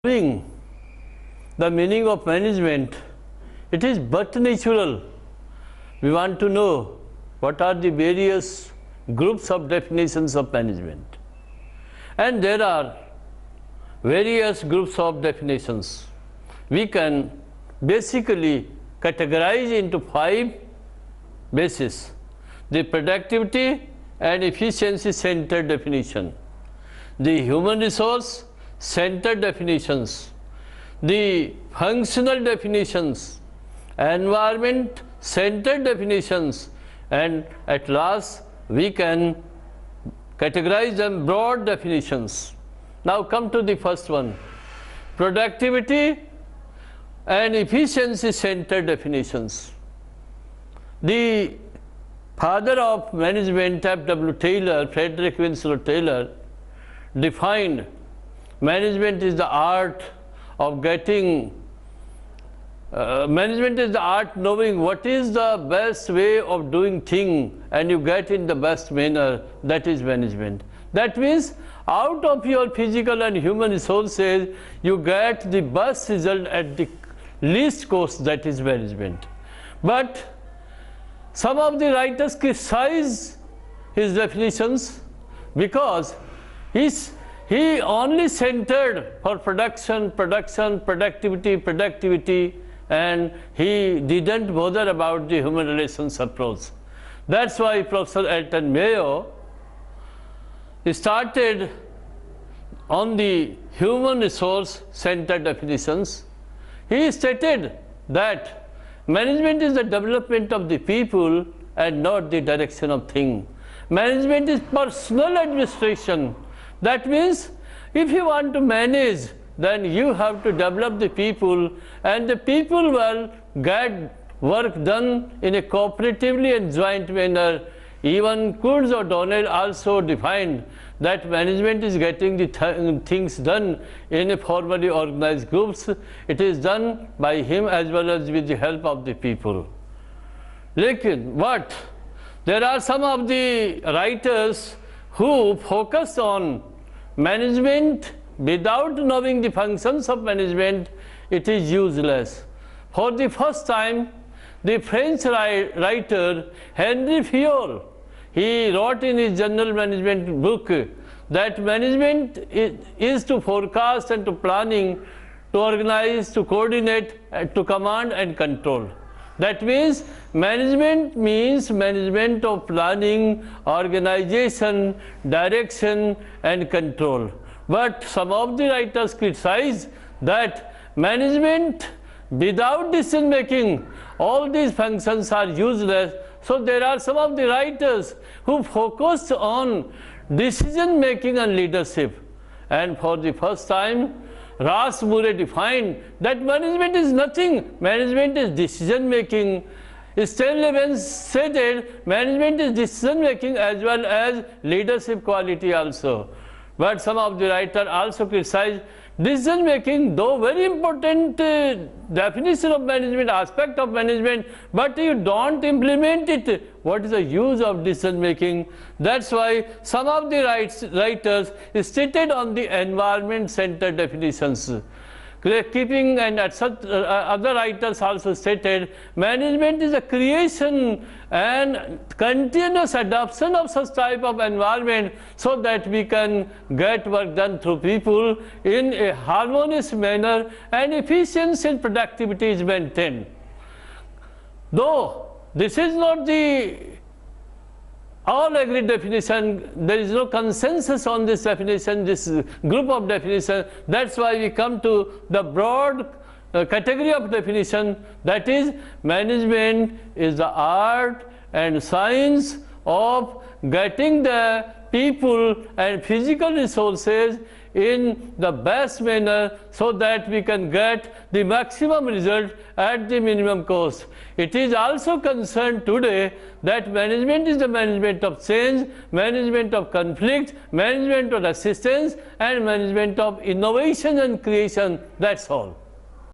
Knowing the meaning of management, it is but natural. We want to know what are the various groups of definitions of management. And there are various groups of definitions. We can basically categorize into 5 bases: the productivity and efficiency centered definition, the human resource centered definitions, the functional definitions, environment centered definitions, and at last we can categorize them broad definitions. Now come to the first one, productivity and efficiency centered definitions. The father of management, F.W. Taylor, Frederick Winslow Taylor, defined management is the art of getting, management is the art knowing what is the best way of doing thing and you get in the best manner. That is management. That means out of your physical and human resources, you get the best result at the least cost. That is management. But some of the writers criticize his definitions because he only centered for productivity, and he didn't bother about the human relations approach. That's why Professor Elton Mayo started on the human resource centered definitions. He stated that management is the development of the people and not the direction of things. Management is personal administration. That means if you want to manage, then you have to develop the people, and the people will get work done in a cooperatively and joint manner. Even Kurz O'Donnell also defined that management is getting the things done in a formally organized groups. It is done by him as well as with the help of the people. But there are some of the writers who focus on management without knowing the functions of management. It is useless. For the first time, the French writer Henry Fayol, he wrote in his general management book that management is to forecast and to planning, to organize, to coordinate, to command and control. That means management means management of planning, organization, direction and control. But some of the writers criticize that management without decision making, all these functions are useless. So there are some of the writers who focus on decision making and leadership. And for the first time, Ross Murray defined that management is nothing. Management is decision making. Stanley Evans stated management is decision making as well as leadership quality also. But some of the writers also criticize decision making, though very important definition of management, aspect of management, but you don't implement it. What is the use of decision making? That's why some of the writers stated on the environment centered definitions. Keeping and other writers also stated management is a creation and continuous adoption of such type of environment so that we can get work done through people in a harmonious manner and efficiency and productivity is maintained. Though this is not the all agreed definition, there is no consensus on this definition, this group of definition. That's why we come to the broad category of definition, that is management is the art and science of getting the people and physical resources in the best manner so that we can get the maximum result at the minimum cost. It is also concerned today that management is the management of change, management of conflict, management of assistance and management of innovation and creation. That's all.